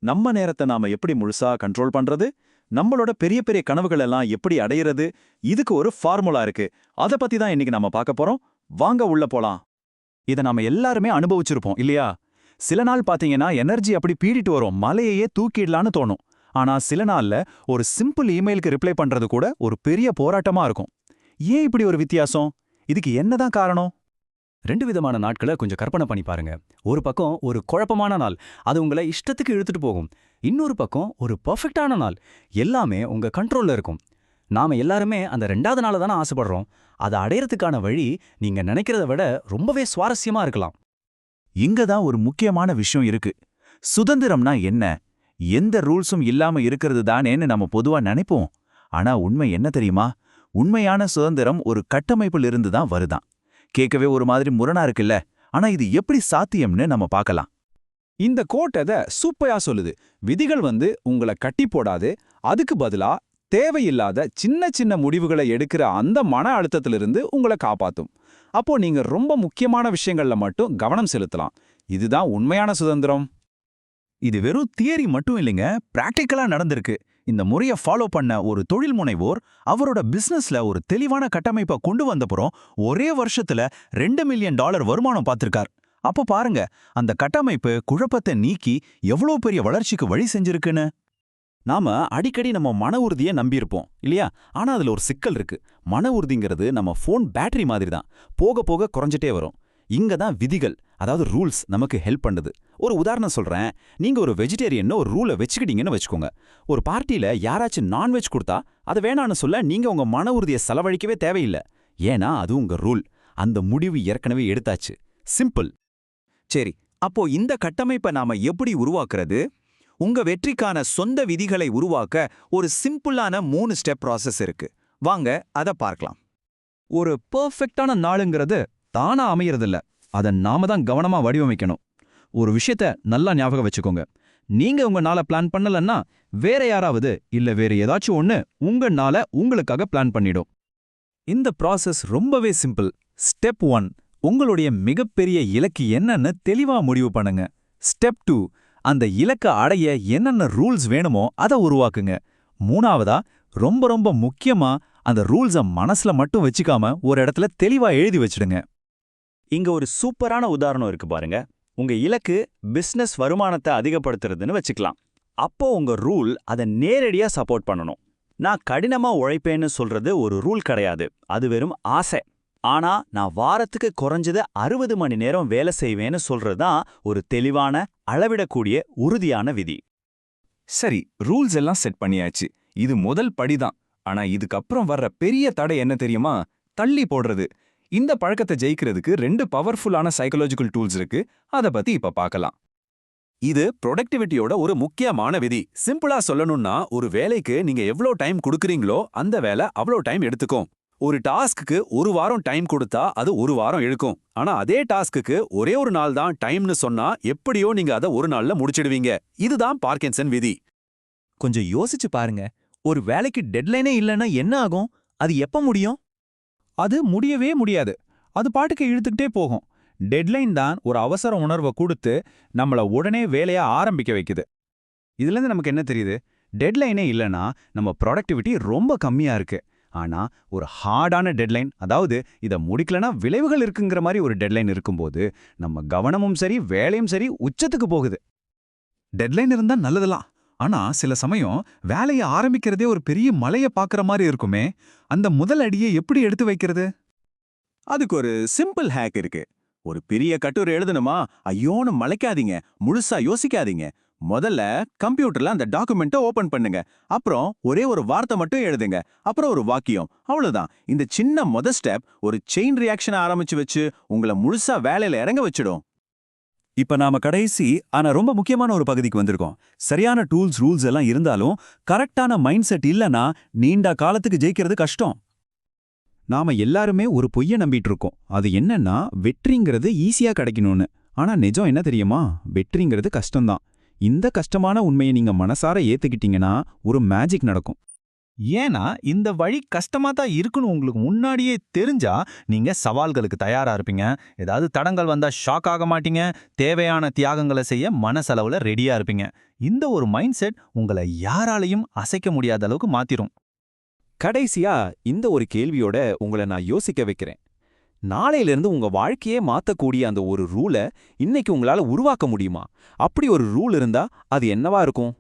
நம்ம நேரத்தை நாம எப்படி முழுசா கண்ட்ரோல் பண்றது, நம்மளோட பெரிய பெரிய கனவுகள் எல்லாம் எப்படி அடையிறது, இதுக்கு ஒரு ஃபார்முலா இருக்கு. அத பத்தி தான் இன்னைக்கு நாம பார்க்க போறோம். வாங்க உள்ள போலாம். இத நாம எல்லாருமே அனுபவிச்சிருப்போம் இல்லையா? சில நாள் பாத்தீங்கன்னா எனர்ஜி அப்படி பீடிட்டு வரும், மலையையே தூக்கிடலான்னு தோணும். ஆனா சில நாள்ல ஒரு சிம்பிள் இமெயிலுக்கு ரிப்ளை பண்றது கூட ஒரு பெரிய போராட்டமா இருக்கும். ஏன் இப்படி ஒரு வித்தியாசம்? இதுக்கு என்னதான் காரணம்? ரெண்டு விதமான நாட்களை கொஞ்சம் கற்பனை பண்ணி பாருங்க. ஒரு பக்கம் ஒரு குழப்பமான நாள், அது உங்களை இஷ்டத்துக்கு இழுத்துட்டு போகும். இன்னொரு பக்கம் ஒரு பர்ஃபெக்டான நாள், எல்லாமே உங்க கண்ட்ரோல்ல இருக்கும். நாம எல்லாருமே அந்த ரெண்டாவது நாளை தானே ஆசைப்படுறோம். அதை அடையறதுக்கான வழி நீங்க நினைக்கிறத விட ரொம்பவே சுவாரஸ்யமா இருக்கலாம். இங்க தான் ஒரு முக்கியமான விஷயம் இருக்கு. சுதந்திரம்னா என்ன? எந்த ரூல்ஸும் இல்லாம இருக்கிறது தானேன்னு நம்ம பொதுவா நினைப்போம். ஆனா உண்மை என்ன தெரியுமா? உண்மையான சுதந்திரம் ஒரு கட்டமைப்பில் இருந்து தான் வருதான். கேட்கவே ஒரு மாதிரி முரணா இருக்குல்ல? ஆனா இது எப்படி சாத்தியம்னு நம்ம பார்க்கலாம். இந்த கோட் அத சூப்பரா சொல்லுது. விதிகள் உங்களை கட்டி போடாது, அதுக்கு பதிலா தேவையில்லாத சின்ன சின்ன முடிவுகளை எடுக்கிற அந்த மன அழுத்தத்திலிருந்து உங்களை காப்பாத்தும். அப்போ நீங்க ரொம்ப முக்கியமான விஷயங்கள்ல மட்டும் கவனம் செலுத்தலாம். இதுதான் உண்மையான சுதந்திரம். இது வெறும் தியரி மட்டும் இல்லைங்க, பிராக்டிக்கலா நடந்திருக்கு. இந்த முறைய ஃபாலோ பண்ண ஒரு தொழில் முனைவோர் அவரோட பிசினஸ்ல ஒரு தெளிவான கட்டமைப்பை கொண்டு வந்தப்புறம் ஒரே வருஷத்துல $2 மில்லியன் வருமானம் பார்த்திருக்கார். அப்ப பாருங்க, அந்த கட்டமைப்பு குழப்பத்தை நீக்கி எவ்வளவு பெரிய வளர்ச்சிக்கு வழி செஞ்சிருக்குன்னு. நாம அடிக்கடி நம்ம மன உறுதியை நம்பியிருப்போம் இல்லையா? ஆனா அதுல ஒரு சிக்கல் இருக்கு. மன உறுதிங்கிறது நம்ம போன் பேட்டரி மாதிரி தான், போக போக குறைஞ்சிட்டே வரும். இங்க தான் விதிகள், அதாவது ரூல்ஸ் நமக்கு ஹெல்ப் பண்ணுது. ஒரு உதாரணம் சொல்றேன். நீங்க ஒரு வெஜிடேரியன் ஒரு ரூலை வச்சுக்கிட்டீங்கன்னு வச்சுக்கோங்க. ஒரு பார்ட்டியில யாராச்சும் நான்வெஜ் கொடுத்தா அதை வேணான்னு சொல்ல நீங்க உங்க மன உறுதியை செலவழிக்கவே தேவையில்லை. ஏன்னா அது உங்க ரூல். அந்த முடிவு ஏற்கனவே எடுத்தாச்சு. சிம்பிள். சரி, அப்போ இந்த கட்டமைப்பை நாம எப்படி உருவாக்குறது? உங்க வெற்றிக்கான சொந்த விதிகளை உருவாக்க ஒரு சிம்பிளான 3 ஸ்டெப் ப்ராசஸ் இருக்கு. வாங்க அத பார்க்கலாம். ஒரு பெர்ஃபெக்டான நாளுங்கிறது தானா அமையறதில்ல. அதை நாம தான் கவனமா வடிவமைக்கணும். ஒரு விஷயத்த நல்லா ஞாபகம் வச்சுக்கோங்க. நீங்க உங்க நாளை பிளான் பண்ணலன்னா வேற யாராவது இல்ல வேற ஏதாச்சும் ஒண்ணு உங்க நாளை உங்களுக்காக பிளான் பண்ணிடும். இந்த ப்ராசஸ் ரொம்பவே சிம்பிள். ஸ்டெப் 1, உங்களுடைய மிகப்பெரிய இலக்கு என்னன்னு தெளிவா முடிவு பண்ணுங்க. ஸ்டெப் 2, அந்த இலக்க அடைய என்னென்ன ரூல்ஸ் வேணுமோ அதை உருவாக்குங்க. மூணாவதா, ரொம்ப ரொம்ப முக்கியமா, அந்த ரூல்ஸை மனசுல மட்டும் வச்சுக்காம ஒரு இடத்துல தெளிவா எழுதி வச்சிடுங்க. இங்க ஒரு சூப்பரான உதாரணம் இருக்கு பாருங்க. உங்க இலக்கு பிசினஸ் வருமானத்தை அதிகப்படுத்துறதுன்னு வச்சுக்கலாம். அப்போ உங்க ரூல் அதை நேரடியா சப்போர்ட் பண்ணணும். நான் கடினமா உழைப்பேன்னு சொல்றது ஒரு ரூல் கிடையாது, அது வெறும் ஆசை. ஆனா நான் வாரத்துக்கு குறைஞ்சது 60 மணி நேரம் வேலை செய்வேன்னு சொல்றதுதான் ஒரு தெளிவான, அளவிடக்கூடிய உறுதியான விதி. சரி, ரூல்ஸ் எல்லாம் செட் பண்ணியாச்சு. இது முதல் படிதான். ஆனா இதுக்கப்புறம் வர்ற பெரிய தடை என்ன தெரியுமா? தள்ளி போடுறது. இந்த பழக்கத்தை ஜெயிக்கிறதுக்கு 2 பவர்ஃபுல்லான சைக்காலஜிக்கல் டூல்ஸ் இருக்கு. அத பத்தி இப்ப பார்க்கலாம். இது ப்ரொடக்டிவிட்டியோட ஒரு முக்கியமான விதி. சிம்பிளா சொல்லணும்னா, ஒரு வேலைக்கு நீங்க எவ்வளோ டைம் கொடுக்குறீங்களோ அந்த வேலை அவ்வளோ டைம் எடுத்துக்கும். ஒரு டாஸ்க்கு 1 வாரம் டைம் கொடுத்தா அது 1 வாரம் இழுக்கும். ஆனா அதே டாஸ்க்கு ஒரே ஒரு நாள் தான் டைம்னு சொன்னா எப்படியோ நீங்க அதை ஒரு நாள்ல முடிச்சிடுவீங்க. இதுதான் பார்க்கின்சன் விதி. கொஞ்சம் யோசிச்சு பாருங்க. ஒரு வேலைக்கு டெட்லைனே இல்லைன்னா என்ன ஆகும்? அது எப்ப முடியும்? அது முடியவே முடியாது. அது பாட்டுக்கு இழுத்துக்கிட்டே போகும். டெட்லைன் தான் ஒரு அவசர உணர்வை கொடுத்து நம்மள உடனே வேலையை ஆரம்பிக்க வைக்குது. இதுலேருந்து நமக்கு என்ன தெரியுது? டெட்லைனே இல்லைன்னா நம்ம ப்ரொடக்டிவிட்டி ரொம்ப கம்மியா இருக்கு. ஆனா ஒரு ஹார்டான டெட்லைன், அதாவது இதை முடிக்கலனா விளைவுகள் இருக்குங்கிற மாதிரி ஒரு டெட்லைன் இருக்கும்போது நம்ம கவனமும் சரி வேலையும் சரி உச்சத்துக்கு போகுது. டெட்லைன் இருந்தா நல்லதெல்லாம். ஆனா சில சமயம் வேலையை ஆரம்பிக்கிறதே ஒரு பெரிய மலையை பார்க்குற மாதிரி இருக்குமே. அந்த முதல் அடியை எப்படி எடுத்து வைக்கிறது? அதுக்கு ஒரு சிம்பிள் ஹேக் இருக்கு. ஒரு பெரிய கட்டுரை எழுதணுமா, ஐயோன்னு மலைக்காதீங்க, முழுசா யோசிக்காதீங்க. முதல்ல கம்ப்யூட்டர்ல அந்த டாக்குமெண்ட்டை ஓபன் பண்ணுங்க. அப்புறம் ஒரே ஒரு வார்த்தை மட்டும் எழுதுங்க. அப்புறம் ஒரு வாக்கியம். அவ்வளவுதான். இந்த சின்ன முதல் ஸ்டெப் ஒரு செயின் ரியாக்ஷனை ஆரம்பிச்சு வச்சு உங்களை முழுசா வேலையில இறங்க வச்சிடும். இப்ப நாம கடைசி ஆனா ரொம்ப முக்கியமான ஒரு பகுதிக்கு வந்திருக்கோம். சரியான டூல்ஸ், ரூல்ஸ் எல்லாம் இருந்தாலும் கரெக்டான மைண்ட் செட் இல்லனா நீண்ட காலத்துக்கு ஜெயிக்கிறது கஷ்டம். நாம எல்லாருமே ஒரு பொய்ய நம்பிட்டு இருக்கோம். அது என்னன்னா, வெற்றிங்கிறது ஈஸியா கிடைக்கணும்னு. ஆனா நிஜம் என்ன தெரியுமா? வெற்றிங்கிறது கஷ்டம்தான். இந்த கஷ்டமான உண்மையை நீங்க மனசார ஏத்துக்கிட்டீங்கன்னா ஒரு மேஜிக் நடக்கும். ஏன்னா இந்த வழி கஷ்டமா தான் இருக்குன்னு உங்களுக்கு முன்னாடியே தெரிஞ்சா நீங்க சவால்களுக்கு தயாரா இருப்பீங்க. ஏதாவது தடங்கள் வந்தா ஷாக் ஆக மாட்டீங்க. தேவையான தியாகங்களை செய்ய மனசளவுல ரெடியா இருப்பீங்க. இந்த ஒரு மைண்ட் செட் உங்களை யாராலையும் அசைக்க முடியாத அளவுக்கு மாத்திரும். கடைசியா இந்த ஒரு கேள்வியோட உங்களை நான் யோசிக்க வைக்கிறேன். நாளையிலிருந்து உங்க வாழ்க்கையே மாத்தக்கூடிய அந்த ஒரு ரூலை இன்னைக்கு உங்களால உருவாக்க முடியுமா? அப்படி ஒரு ரூல் இருந்தா அது என்னவா இருக்கும்?